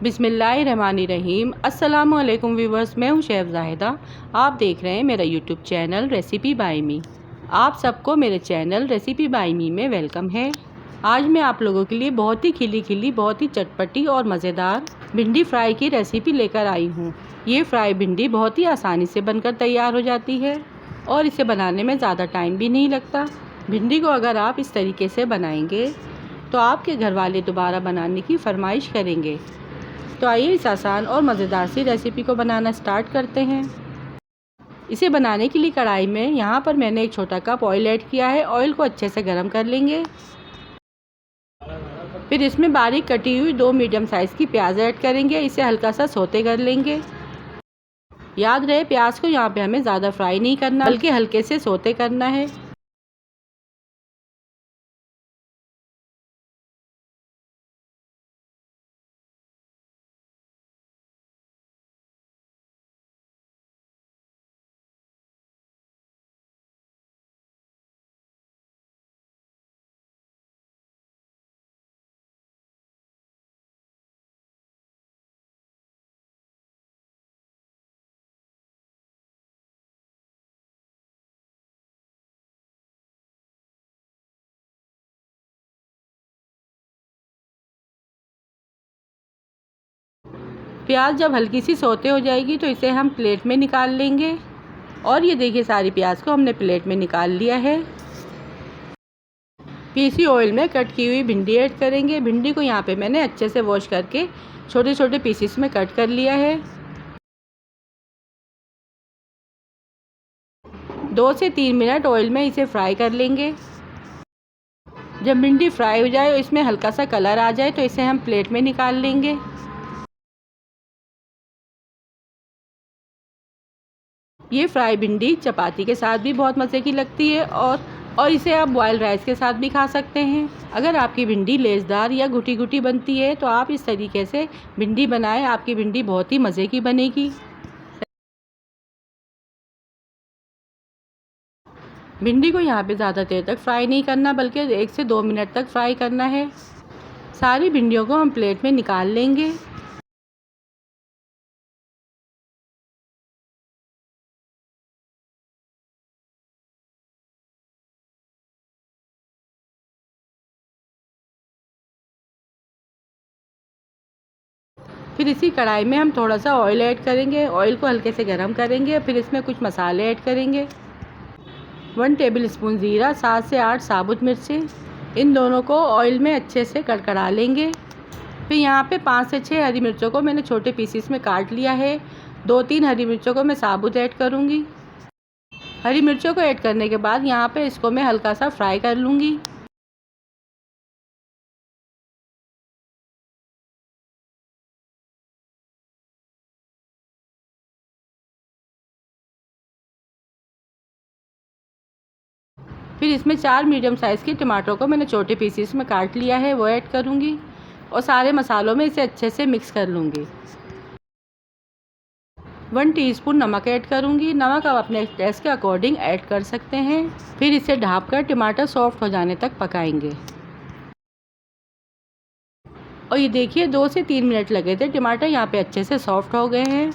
बिस्मिल्लाहिर्रहमानिर्रहीम। अस्सलामुअलैकुम व्यूवर्स, मैं हूं शेफ़ ज़ाहिदा। आप देख रहे हैं मेरा यूट्यूब चैनल रेसिपी बाय मी। आप सबको मेरे चैनल रेसिपी बाय मी में वेलकम है। आज मैं आप लोगों के लिए बहुत ही खिली खिली, बहुत ही चटपटी और मज़ेदार भिंडी फ्राई की रेसिपी लेकर आई हूँ। ये फ्राई भिंडी बहुत ही आसानी से बनकर तैयार हो जाती है और इसे बनाने में ज़्यादा टाइम भी नहीं लगता। भिंडी को अगर आप इस तरीके से बनाएंगे तो आपके घर वाले दोबारा बनाने की फरमाइश करेंगे। तो आइए इस आसान और मज़ेदार सी रेसिपी को बनाना स्टार्ट करते हैं। इसे बनाने के लिए कढ़ाई में यहाँ पर मैंने एक छोटा कप ऑयल ऐड किया है। ऑयल को अच्छे से गर्म कर लेंगे। फिर इसमें बारीक कटी हुई 2 मीडियम साइज़ की प्याज ऐड करेंगे। इसे हल्का सा सौते कर लेंगे। याद रहे, प्याज को यहाँ पे हमें ज़्यादा फ्राई नहीं करना, बल्कि हल्के से सौते करना है। प्याज जब हल्की सी सौते हो जाएगी तो इसे हम प्लेट में निकाल लेंगे। और ये देखिए, सारी प्याज को हमने प्लेट में निकाल लिया है। फिर इसी ऑयल में कट की हुई भिंडी ऐड करेंगे। भिंडी को यहाँ पे मैंने अच्छे से वॉश करके छोटे छोटे पीसेस में कट कर लिया है। 2 से 3 मिनट ऑयल में इसे फ्राई कर लेंगे। जब भिंडी फ्राई हो जाए और इसमें हल्का सा कलर आ जाए तो इसे हम प्लेट में निकाल लेंगे। ये फ्राई भिंडी चपाती के साथ भी बहुत मज़े की लगती है और इसे आप बॉयल्ड राइस के साथ भी खा सकते हैं। अगर आपकी भिंडी लेसदार या घुटी घुटी बनती है तो आप इस तरीके से भिंडी बनाएं, आपकी भिंडी बहुत ही मज़े की बनेगी। भिंडी को यहाँ पे ज़्यादा देर तक फ्राई नहीं करना, बल्कि 1 से 2 मिनट तक फ्राई करना है। सारी भिंडियों को हम प्लेट में निकाल लेंगे। फिर इसी कढ़ाई में हम थोड़ा सा ऑयल ऐड करेंगे। ऑयल को हल्के से गर्म करेंगे। फिर इसमें कुछ मसाले ऐड करेंगे। 1 टेबल स्पून ज़ीरा, 7 से 8 साबुत मिर्चें, इन दोनों को ऑयल में अच्छे से कड़कड़ा लेंगे। फिर यहाँ पे 5 से 6 हरी मिर्चों को मैंने छोटे पीसेस में काट लिया है। 2-3 हरी मिर्चों को मैं साबुत ऐड करूँगी। हरी मिर्चों को ऐड करने के बाद यहाँ पे इसको मैं हल्का सा फ्राई कर लूँगी। फिर इसमें 4 मीडियम साइज़ के टमाटरों को मैंने छोटे पीसेस में काट लिया है, वो ऐड करूँगी और सारे मसालों में इसे अच्छे से मिक्स कर लूँगी। 1 टीस्पून नमक ऐड करूँगी। नमक आप अपने टेस्ट के अकॉर्डिंग ऐड कर सकते हैं। फिर इसे ढाँपकर टमाटर सॉफ्ट हो जाने तक पकाएंगे। और ये देखिए, 2 से 3 मिनट लगे थे, टमाटर यहाँ पे अच्छे से सॉफ्ट हो गए हैं।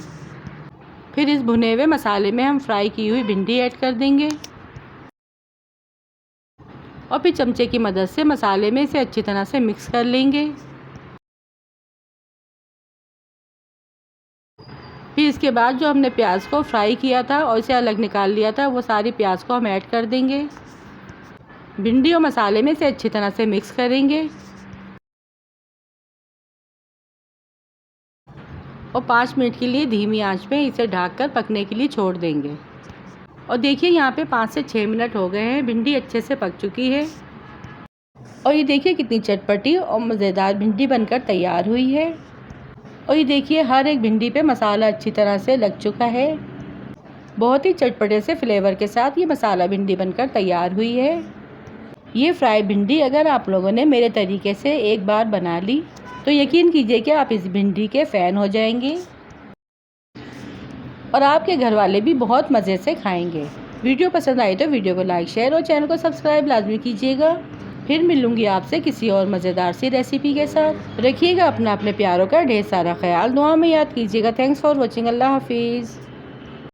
फिर इस भुने हुए मसाले में हम फ्राई की हुई भिंडी ऐड कर देंगे और फिर चमचे की मदद से मसाले में इसे अच्छी तरह से मिक्स कर लेंगे। फिर इसके बाद जो हमने प्याज को फ्राई किया था और इसे अलग निकाल लिया था, वो सारी प्याज को हम ऐड कर देंगे। भिंडी और मसाले में इसे अच्छी तरह से मिक्स करेंगे और 5 मिनट के लिए धीमी आंच में इसे ढककर पकने के लिए छोड़ देंगे। और देखिए, यहाँ पे 5 से 6 मिनट हो गए हैं, भिंडी अच्छे से पक चुकी है। और ये देखिए कितनी चटपटी और मज़ेदार भिंडी बनकर तैयार हुई है। और ये देखिए, हर एक भिंडी पे मसाला अच्छी तरह से लग चुका है। बहुत ही चटपटे से फ्लेवर के साथ ये मसाला भिंडी बनकर तैयार हुई है। ये फ्राई भिंडी अगर आप लोगों ने मेरे तरीके से एक बार बना ली तो यकीन कीजिए कि आप इस भिंडी के फ़ैन हो जाएंगे और आपके घर वाले भी बहुत मज़े से खाएंगे। वीडियो पसंद आई तो वीडियो को लाइक, शेयर और चैनल को सब्सक्राइब लाजमी कीजिएगा। फिर मिलूँगी आपसे किसी और मज़ेदार सी रेसिपी के साथ। रखिएगा अपने प्यारों का ढेर सारा ख्याल, दुआ में याद कीजिएगा। Thanks for watching. अल्लाह हाफिज़।